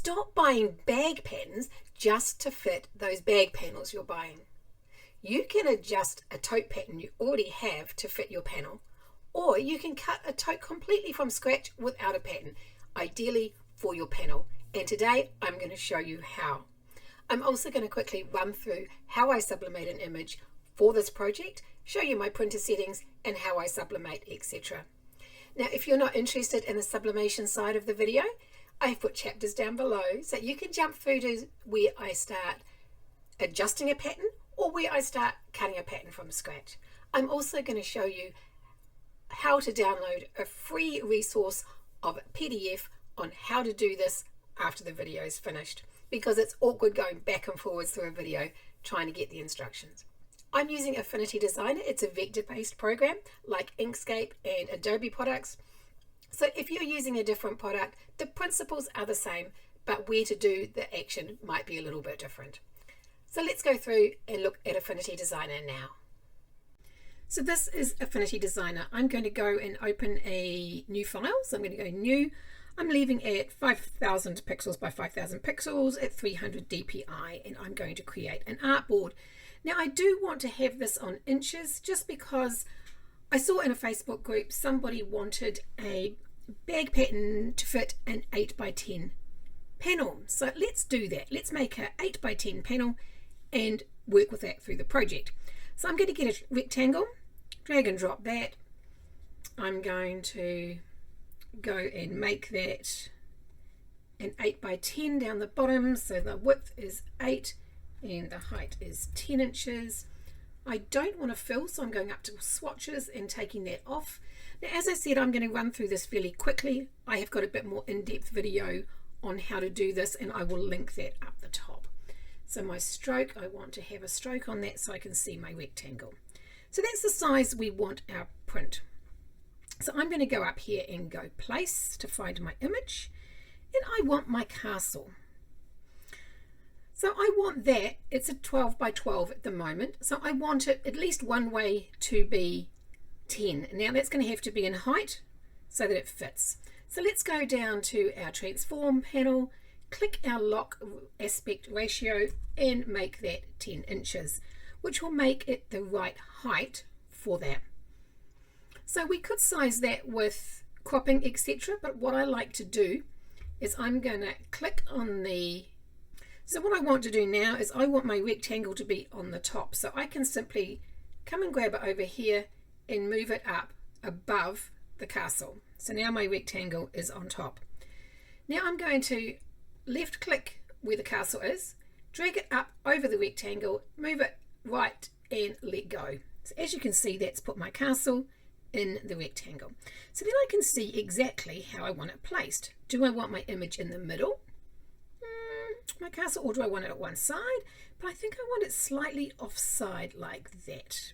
Stop buying bag patterns just to fit those bag panels you're buying. You can adjust a tote pattern you already have to fit your panel, or you can cut a tote completely from scratch without a pattern, ideally for your panel. And today I'm going to show you how. I'm also going to quickly run through how I sublimate an image for this project, show you my printer settings and how I sublimate, etc. Now, if you're not interested in the sublimation side of the video, I've put chapters down below so you can jump through to where I start adjusting a pattern or where I start cutting a pattern from scratch. I'm also going to show you how to download a free resource of PDF on how to do this after the video is finished, because it's awkward going back and forwards through a video trying to get the instructions. I'm using Affinity Designer. It's a vector-based program like Inkscape and Adobe products. So if you're using a different product, the principles are the same, but where to do the action might be a little bit different. So let's go through and look at Affinity Designer now. So this is Affinity Designer. I'm going to go and open a new file. So I'm going to go new. I'm leaving at 5,000 pixels by 5,000 pixels at 300 dpi, and I'm going to create an artboard. Now I do want to have this on inches just because I saw in a Facebook group somebody wanted a bag pattern to fit an 8x10 panel. So let's do that. Let's make an 8x10 panel and work with that through the project. So I'm going to get a rectangle, drag and drop that. I'm going to go and make that an 8x10 down the bottom, so the width is 8 and the height is 10 inches. I don't want to fill, so I'm going up to swatches and taking that off. Now, as I said, I'm going to run through this fairly quickly. I have got a bit more in-depth video on how to do this, and I will link that up the top. So my stroke, I want to have a stroke on that so I can see my rectangle. So that's the size we want our print. So I'm going to go up here and go place to find my image, and I want my castle. So I want that, it's a 12 by 12 at the moment, so I want it at least one way to be 10. Now that's going to have to be in height so that it fits. So let's go down to our transform panel, click our lock aspect ratio and make that 10 inches, which will make it the right height for that. So we could size that with cropping, etc., but what I like to do is I'm going to click on the... So what I want to do now is I want my rectangle to be on the top. So I can simply come and grab it over here and move it up above the castle. So now my rectangle is on top. Now I'm going to left click where the castle is, drag it up over the rectangle, move it right and let go. So as you can see, that's put my castle in the rectangle. So then I can see exactly how I want it placed. Do I want my image in the middle? My castle, or do I want it at one side? But I think I want it slightly offside like that.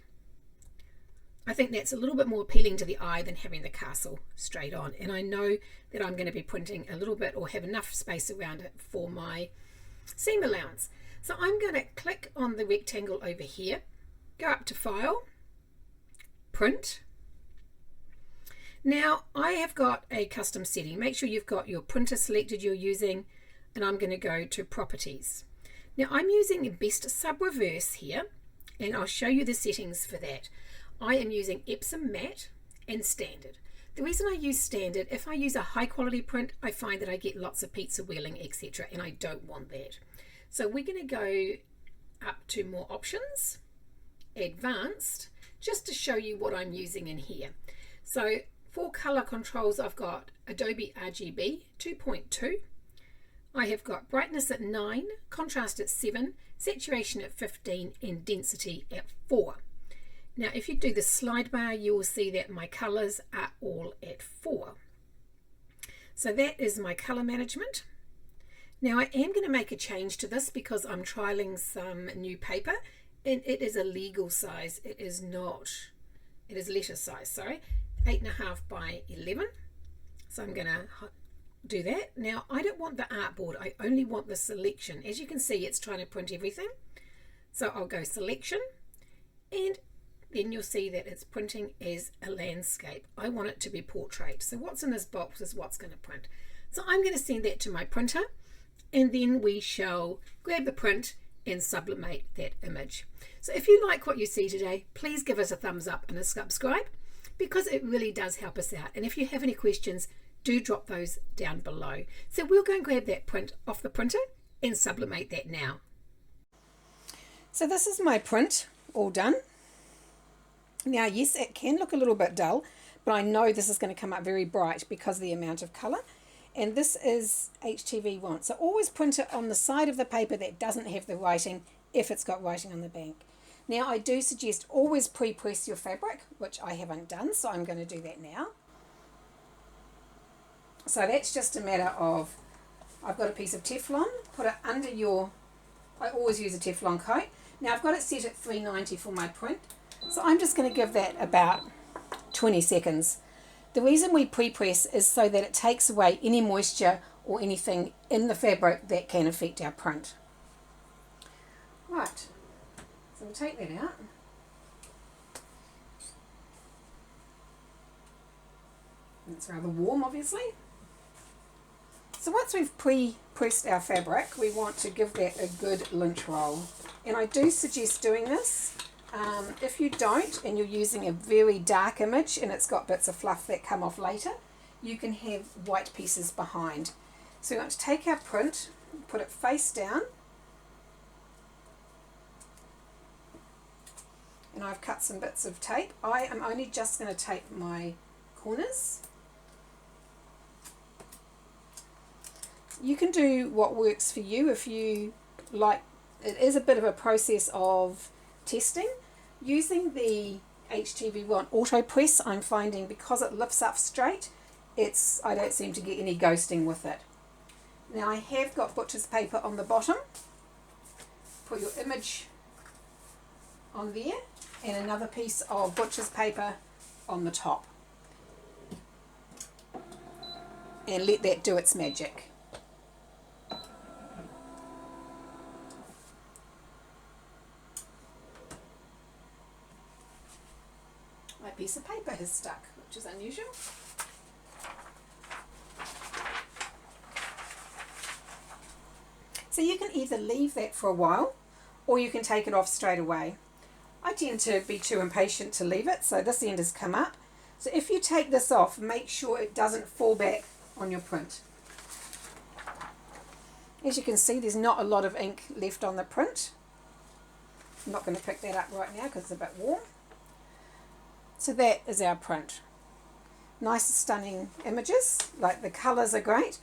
I think that's a little bit more appealing to the eye than having the castle straight on, and I know that I'm going to be printing a little bit or have enough space around it for my seam allowance. So I'm going to click on the rectangle over here, go up to File, Print. Now I have got a custom setting. Make sure you've got your printer selected you're using, and I'm going to go to Properties. Now I'm using Best Sub Reverse here, and I'll show you the settings for that. I am using Epsom Matte and Standard. The reason I use Standard, if I use a high quality print, I find that I get lots of pizza wheeling, etc., and I don't want that. So we're going to go up to More Options, Advanced, just to show you what I'm using in here. So for color controls, I've got Adobe RGB 2.2. I have got brightness at 9, contrast at 7, saturation at 15, and density at 4. Now if you do the slide bar, you will see that my colors are all at 4. So that is my color management. Now I am going to make a change to this because I'm trialing some new paper, and it is a legal size. It is letter size, sorry, 8.5 by 11. So I'm going to do that. Now I don't want the artboard, I only want the selection. As you can see, it's trying to print everything. So I'll go selection, and then you'll see that it's printing as a landscape. I want it to be portrait. So what's in this box is what's going to print. So I'm going to send that to my printer. and then we shall grab the print and sublimate that image. So if you like what you see today, please give us a thumbs up and a subscribe, because it really does help us out. And if you have any questions, do drop those down below. So we'll go and grab that print off the printer and sublimate that now. So this is my print all done. Now yes, it can look a little bit dull, but I know this is going to come up very bright because of the amount of colour. And this is HTV1. So always print it on the side of the paper that doesn't have the writing if it's got writing on the back. Now I do suggest always pre-press your fabric, which I haven't done, so I'm going to do that now. So that's just a matter of, I've got a piece of Teflon, put it under your, I always use a Teflon coat. Now I've got it set at 390 for my print, so I'm just going to give that about 20 seconds. The reason we pre-press is so that it takes away any moisture or anything in the fabric that can affect our print. Right, so we'll take that out. It's rather warm, obviously. So once we've pre-pressed our fabric, we want to give that a good lint roll. And I do suggest doing this. If you don't, and you're using a very dark image and it's got bits of fluff that come off later, you can have white pieces behind. So we want to take our print, put it face down, and I've cut some bits of tape. I am only just going to tape my corners. You can do what works for you if you like. It is a bit of a process of testing. Using the HTV1 auto press, I'm finding because it lifts up straight, I don't seem to get any ghosting with it. Now I have got butcher's paper on the bottom. Put your image on there and another piece of butcher's paper on the top. And let that do its magic. My piece of paper has stuck, which is unusual. So you can either leave that for a while or you can take it off straight away. I tend to be too impatient to leave it, so this end has come up. So if you take this off, make sure it doesn't fall back on your print. As you can see, there's not a lot of ink left on the print. I'm not going to pick that up right now because it's a bit warm. So that is our print. Nice stunning images, like the colours are great.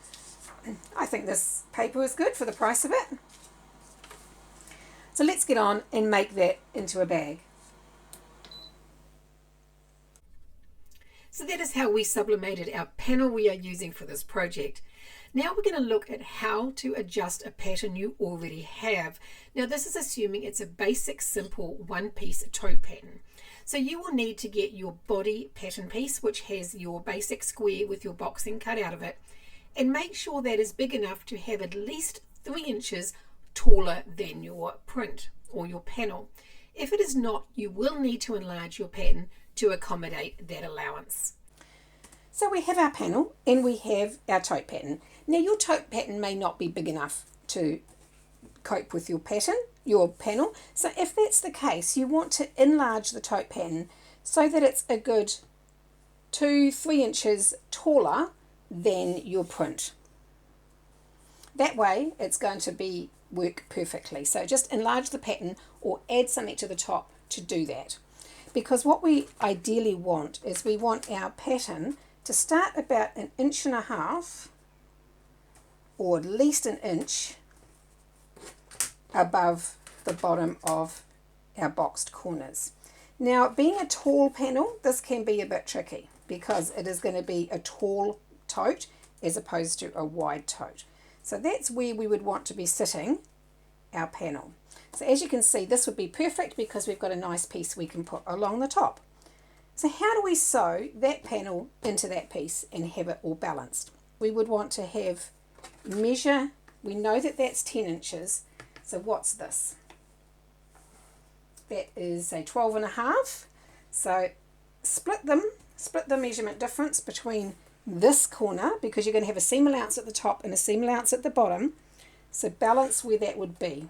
I think this paper is good for the price of it. So let's get on and make that into a bag. So that is how we sublimated our panel we are using for this project. Now we're going to look at how to adjust a pattern you already have. Now this is assuming it's a basic, simple one-piece tote pattern. So you will need to get your body pattern piece, which has your basic square with your boxing cut out of it, and make sure that is big enough to have at least 3 inches taller than your print or your panel. If it is not, you will need to enlarge your pattern to accommodate that allowance. So we have our panel and we have our tote pattern. Now your tote pattern may not be big enough to cope with your pattern, your panel. So if that's the case, you want to enlarge the tote pattern so that it's a good 2-3 inches taller than your print. That way it's going to work perfectly. So just enlarge the pattern or add something to the top to do that. Because what we ideally want is we want our pattern to start about 1.5 inches or at least 1 inch above the bottom of our boxed corners. Now being a tall panel, this can be a bit tricky because it is going to be a tall tote as opposed to a wide tote. So that's where we would want to be sitting our panel. So as you can see, this would be perfect because we've got a nice piece we can put along the top. So how do we sew that panel into that piece and have it all balanced? We would want to have measure, we know that that's 10 inches. So what's this? That is a 12.5. So split the measurement difference between this corner, because you're going to have a seam allowance at the top and a seam allowance at the bottom. So balance where that would be.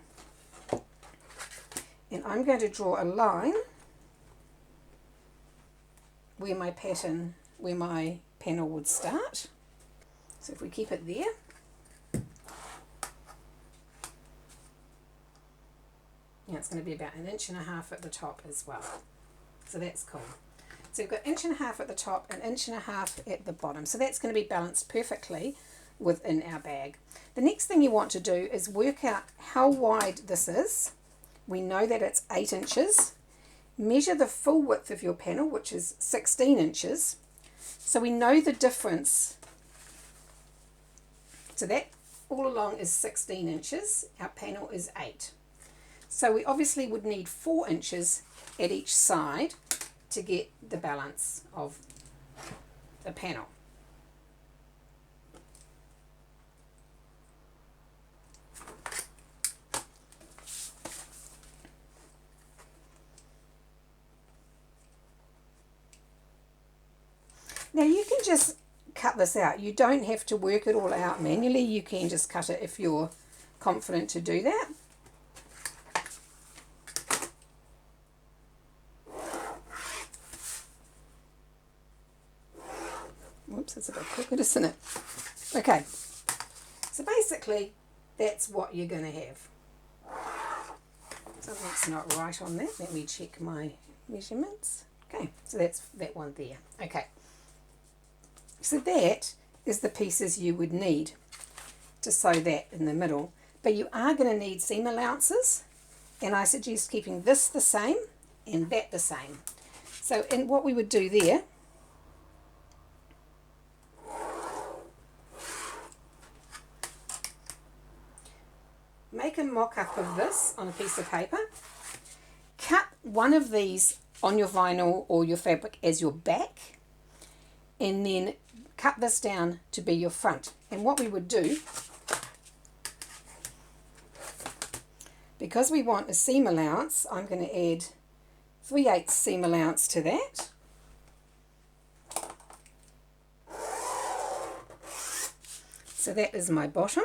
And I'm going to draw a line where my pattern, where my panel would start. So if we keep it there, now it's going to be about 1.5 inches at the top as well. So that's cool. So we've got 1.5 inches at the top, 1.5 inches at the bottom. So that's going to be balanced perfectly within our bag. The next thing you want to do is work out how wide this is. We know that it's 8 inches. Measure the full width of your panel, which is 16 inches. So we know the difference. So that all along is 16 inches. Our panel is 8. So we obviously would need 4 inches at each side to get the balance of the panel. Now you can just cut this out. You don't have to work it all out manually. You can just cut it if you're confident to do that. Whoops, it's a bit crooked, isn't it? Okay, so basically that's what you're going to have. Something's not right on that. Let me check my measurements. Okay, so that's that one there. Okay. So that is the pieces you would need to sew that in the middle. But you are going to need seam allowances, and I suggest keeping this the same and that the same. So in what we would do there, make a mock-up of this on a piece of paper, cut one of these on your vinyl or your fabric as your back, and then cut this down to be your front. And what we would do, because we want a seam allowance, I'm going to add 3/8 seam allowance to that. So that is my bottom,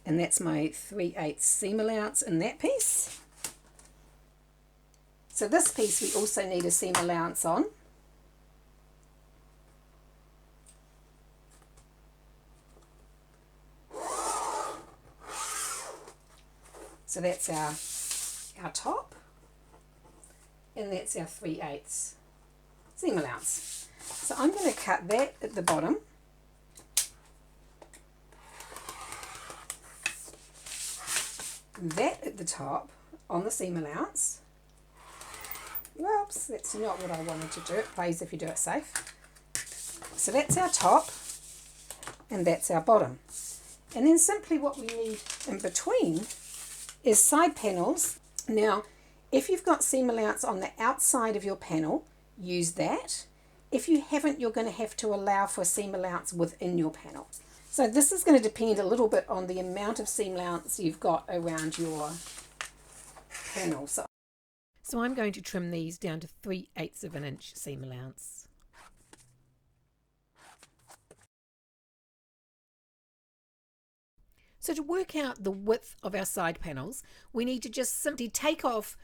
and that's my 3/8 seam allowance in that piece. So this piece we also need a seam allowance on. So that's our top, and that's our 3/8 seam allowance. So I'm going to cut that at the bottom, that at the top on the seam allowance. Whoops, that's not what I wanted to do. It plays if you do it safe. So that's our top, and that's our bottom. And then simply what we need in between is side panels. Now, if you've got seam allowance on the outside of your panel, use that. If you haven't, you're going to have to allow for seam allowance within your panel. So this is going to depend a little bit on the amount of seam allowance you've got around your panel. So I'm going to trim these down to 3/8 of an inch seam allowance. So to work out the width of our side panels, we need to just simply take off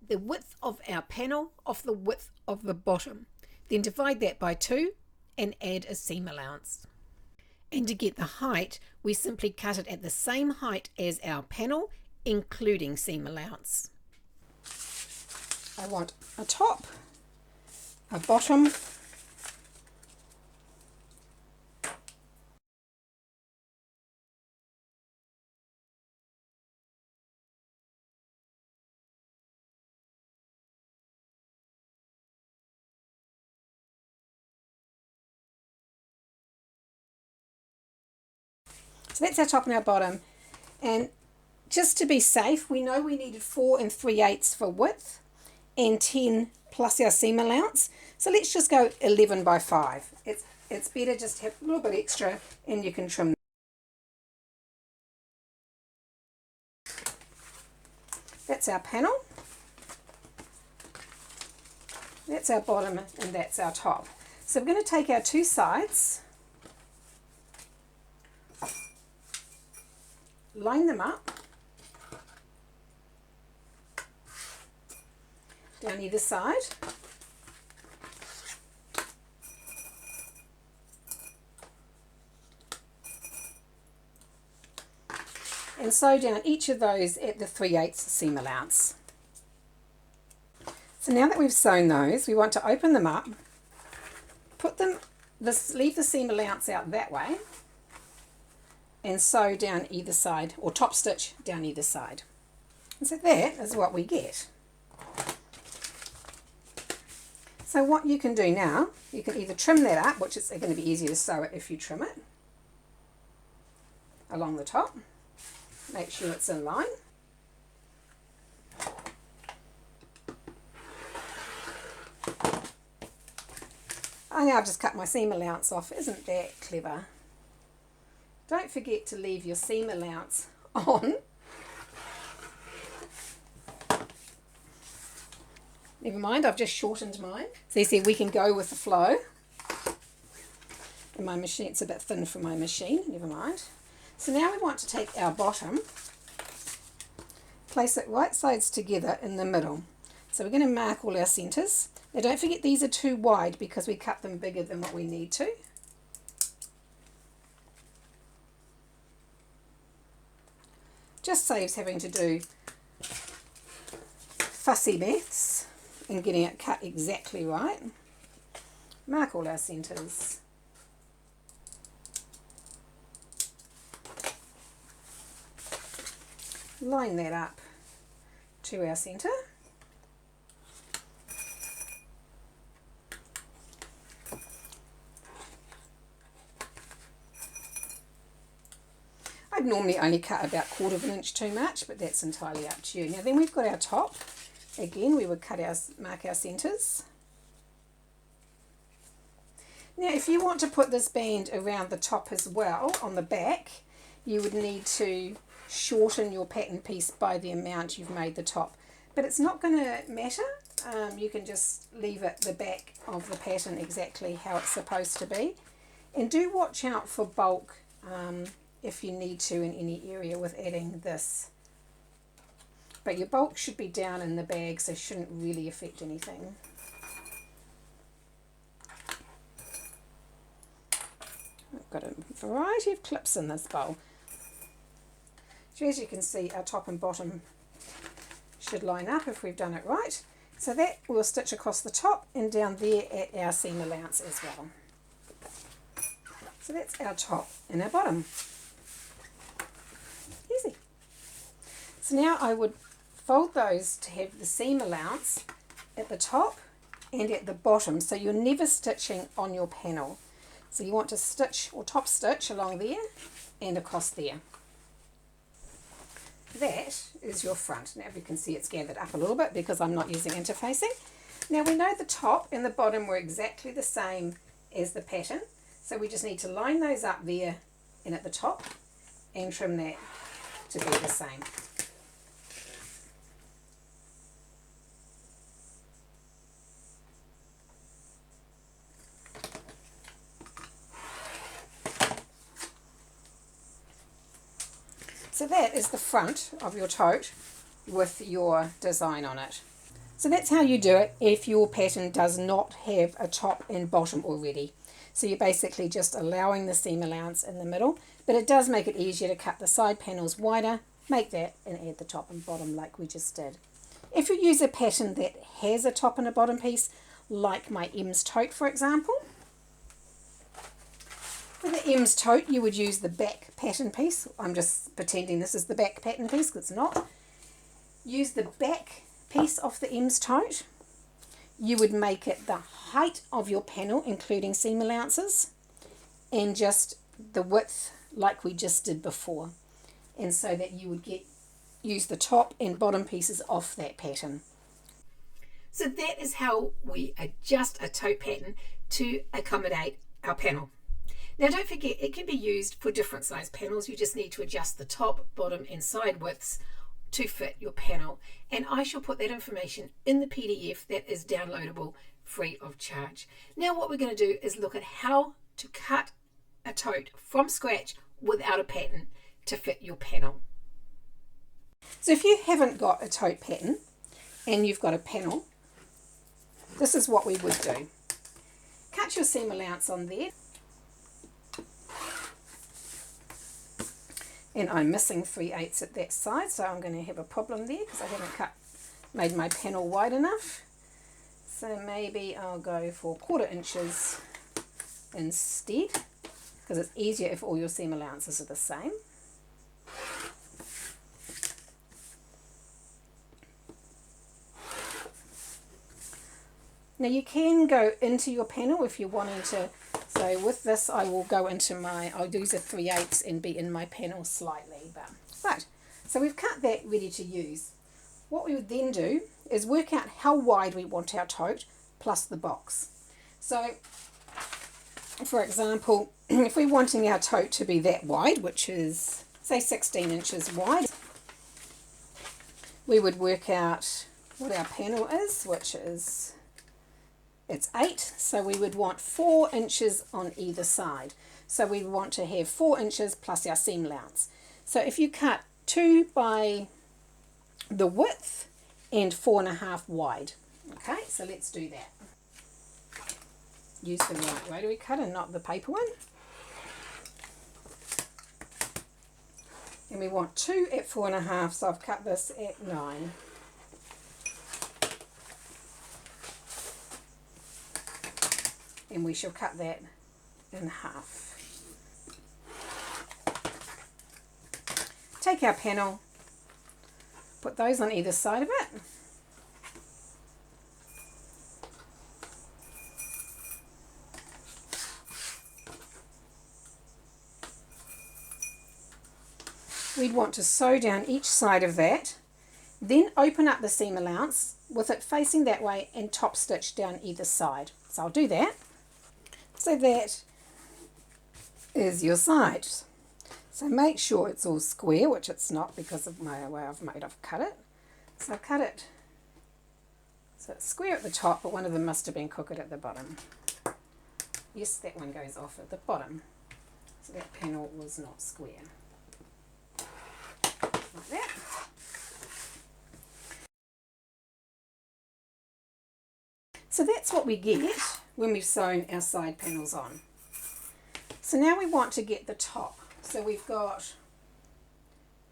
the width of our panel off the width of the bottom. Then divide that by 2 and add a seam allowance. And to get the height, we simply cut it at the same height as our panel, including seam allowance. I want a top, a bottom, so that's our top and our bottom. And just to be safe, we know we needed 4 3/8 for width and 10 plus our seam allowance. So let's just go 11 by 5. It's better just to have a little bit extra, and you can trim. That's our panel. That's our bottom, and that's our top. So we're going to take our two sides line them up down either side. And sew down each of those at the 3/8 seam allowance. So now that we've sewn those, we want to open them up, put them, leave the seam allowance out that way, and sew down either side, or top stitch down either side. And so that is what we get. So what you can do now, you can either trim that up, which is going to be easier to sew it if you trim it along the top. Make sure it's in line. Oh, now I've just cut my seam allowance off. Isn't that clever? Don't forget to leave your seam allowance on. Never mind, I've just shortened mine. So you see, we can go with the flow. And my machine, it's a bit thin for my machine, never mind. So now we want to take our bottom, place it right sides together in the middle. So we're going to mark all our centres. Now don't forget these are too wide because we cut them bigger than what we need to. Just saves having to do fussy maths and getting it cut exactly right. Mark all our centres. Line that up to our centre. I'd normally only cut about 1/4 of an inch too much, but that's entirely up to you. Now then we've got our top. Again, we would mark our centres. Now if you want to put this band around the top as well on the back, you would need to shorten your pattern piece by the amount you've made the top. But it's not going to matter. You can just leave it the back of the pattern exactly how it's supposed to be. And do watch out for bulk if you need to in any area with adding this. But your bulk should be down in the bag, so shouldn't really affect anything. I've got a variety of clips in this bowl. So as you can see, our top and bottom should line up if we've done it right. So that we'll stitch across the top and down there at our seam allowance as well. So that's our top and our bottom. Easy. So now I would fold those to have the seam allowance at the top and at the bottom, so you're never stitching on your panel. So you want to stitch or top stitch along there and across there. That is your front. Now you can see it's gathered up a little bit because I'm not using interfacing. Now we know the top and the bottom were exactly the same as the pattern, so we just need to line those up there and at the top and trim that to be the same. So that is the front of your tote with your design on it. So that's how you do it if your pattern does not have a top and bottom already. So you're basically just allowing the seam allowance in the middle, but it does make it easier to cut the side panels wider, make that and add the top and bottom like we just did. If you use a pattern that has a top and a bottom piece, like my M's tote for example, for the M's tote, you would use the back pattern piece. I'm just pretending this is the back pattern piece because it's not. Use the back piece of the M's tote. You would make it the height of your panel, including seam allowances, and just the width like we just did before. And so that you would use the top and bottom pieces off that pattern. So that is how we adjust a tote pattern to accommodate our panel. Now don't forget, it can be used for different size panels. You just need to adjust the top, bottom and side widths to fit your panel. And I shall put that information in the PDF that is downloadable free of charge. Now what we're going to do is look at how to cut a tote from scratch without a pattern. to fit your panel. So if you haven't got a tote pattern and you've got a panel, this is what we would do. Cut your seam allowance on there. And I'm missing 3/8 at that side, so I'm going to have a problem there because I haven't made my panel wide enough. So maybe I'll go for 1/4 inches instead, because it's easier if all your seam allowances are the same. Now you can go into your panel if you're wanting to. So with this I will go into I'll use a 3/8 and be in my panel slightly. Right, so we've cut that ready to use. What we would then do is work out how wide we want our tote plus the box. So for example, if we're wanting our tote to be that wide, which is say 16 inches wide, we would work out what our panel is, which is, it's 8, so we would want 4 inches on either side. So we want to have 4 inches plus our seam allowance. So if you cut 2 by the width and 4.5 wide. Okay, so let's do that. Use the right way to cut and not the paper one. And we want 2 at 4.5, so I've cut this at 9. And we shall cut that in half. Take our panel, put those on either side of it. We'd want to sew down each side of that, then open up the seam allowance with it facing that way and top stitch down either side. So I'll do that. So that is your side. So make sure it's all square, which it's not because of my way I've cut it. So I've cut it so it's square at the top, but one of them must have been crooked at the bottom. Yes, that one goes off at the bottom. So that panel was not square. Like that. So that's what we get when we've sewn our side panels on. So now we want to get the top. So we've got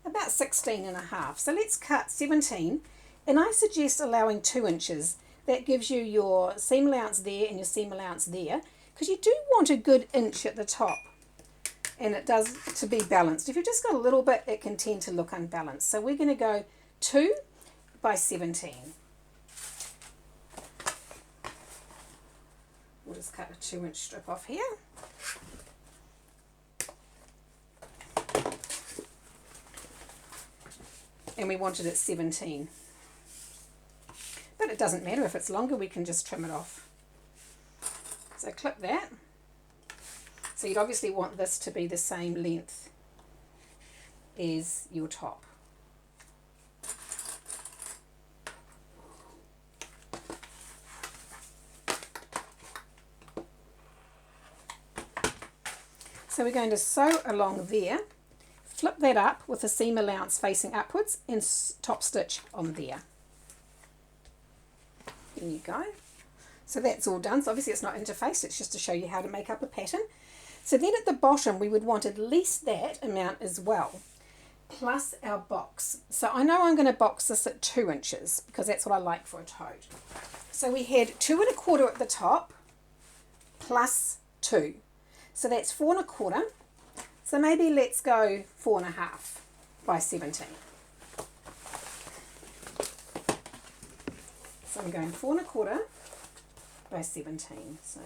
about 16.5. So let's cut 17, and I suggest allowing 2 inches. That gives you your seam allowance there and your seam allowance there, because you do want a good inch at the top, and it does to be balanced. If you've just got a little bit, it can tend to look unbalanced. So we're going to go 2 by 17. We'll just cut a 2-inch strip off here. And we want it at 17. But it doesn't matter, if it's longer we can just trim it off. So clip that. So you'd obviously want this to be the same length as your top. So we're going to sew along there, flip that up with the seam allowance facing upwards and top stitch on there. There you go. So that's all done. So obviously it's not interfaced, it's just to show you how to make up a pattern. So then at the bottom we would want at least that amount as well, plus our box. So I know I'm going to box this at 2 inches because that's what I like for a tote. So we had 2 1/4 at the top plus 2. So that's 4 1/4. So maybe let's go 4.5 by 17. So I'm going 4 1/4 by 17. So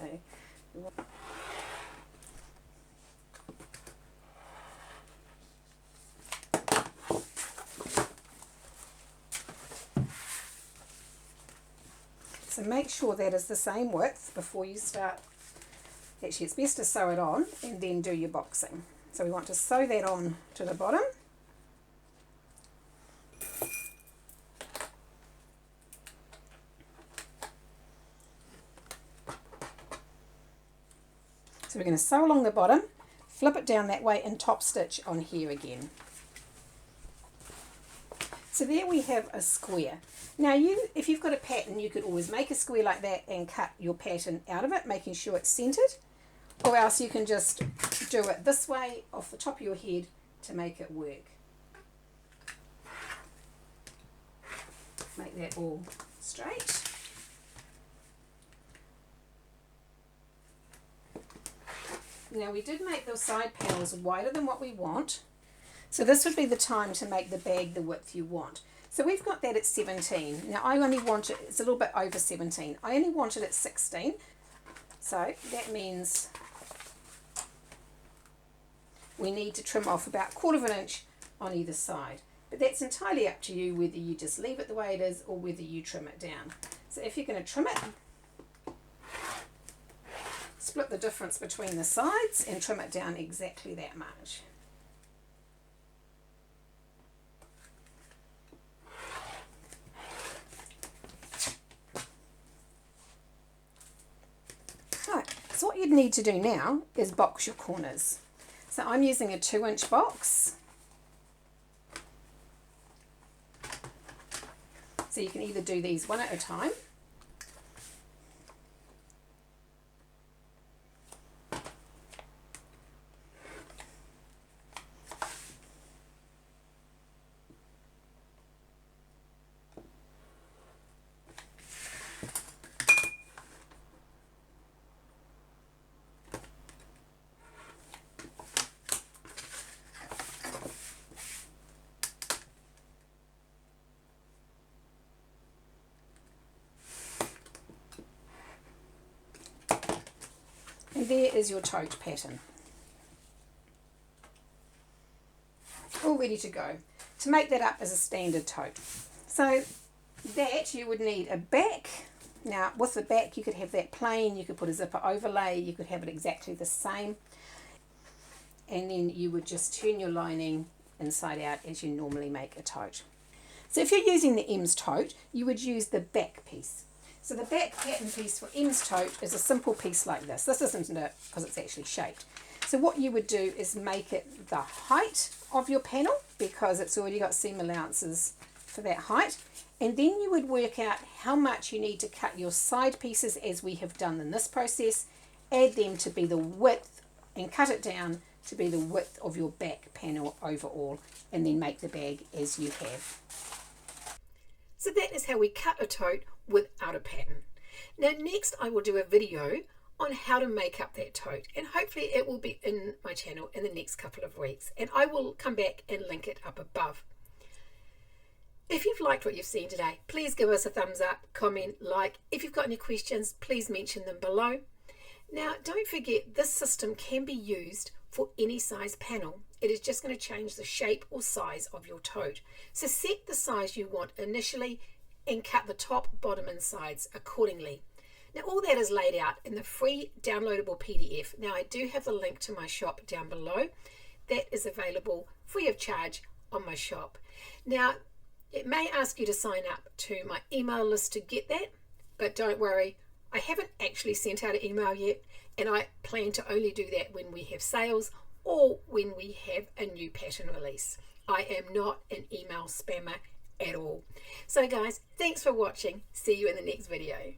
make sure that is the same width before you start. Actually, it's best to sew it on and then do your boxing. So we want to sew that on to the bottom. So we're going to sew along the bottom, flip it down that way and top stitch on here again. So there we have a square. Now if you've got a pattern, you could always make a square like that and cut your pattern out of it, making sure it's centered, or else you can just do it this way off the top of your head to make it work. Make that all straight. Now we did make the side panels wider than what we want, so this would be the time to make the bag the width you want. So we've got that at 17. Now I only want it, it's a little bit over 17. I only want it at 16, so that means we need to trim off about 1/4 inch on either side. But that's entirely up to you whether you just leave it the way it is or whether you trim it down. So if you're going to trim it, split the difference between the sides and trim it down exactly that much. Right, so what you'd need to do now is box your corners. So I'm using a 2-inch box. So you can either do these one at a time, and there is your tote pattern. All ready to go. To make that up as a standard tote. So that you would need a back. Now with the back you could have that plain, you could put a zipper overlay, you could have it exactly the same. And then you would just turn your lining inside out as you normally make a tote. So if you're using the M's tote, you would use the back piece. So the back pattern piece for M's tote is a simple piece like this. This isn't it because it's actually shaped. So what you would do is make it the height of your panel because it's already got seam allowances for that height. And then you would work out how much you need to cut your side pieces as we have done in this process. Add them to be the width and cut it down to be the width of your back panel overall, and then make the bag as you have. So that is how we cut a tote without a pattern. Now next I will do a video on how to make up that tote, and hopefully it will be in my channel in the next couple of weeks, and I will come back and link it up above. If you've liked what you've seen today, please give us a thumbs up, comment, like. If you've got any questions, please mention them below. Now don't forget, this system can be used for any size panel. It is just going to change the shape or size of your tote. So set the size you want initially and cut the top, bottom and sides accordingly. Now all that is laid out in the free downloadable PDF. Now I do have the link to my shop down below. That is available free of charge on my shop. Now it may ask you to sign up to my email list to get that, but don't worry, I haven't actually sent out an email yet, and I plan to only do that when we have sales or when we have a new pattern release. I am not an email spammer at all. So guys, thanks for watching. See you in the next video.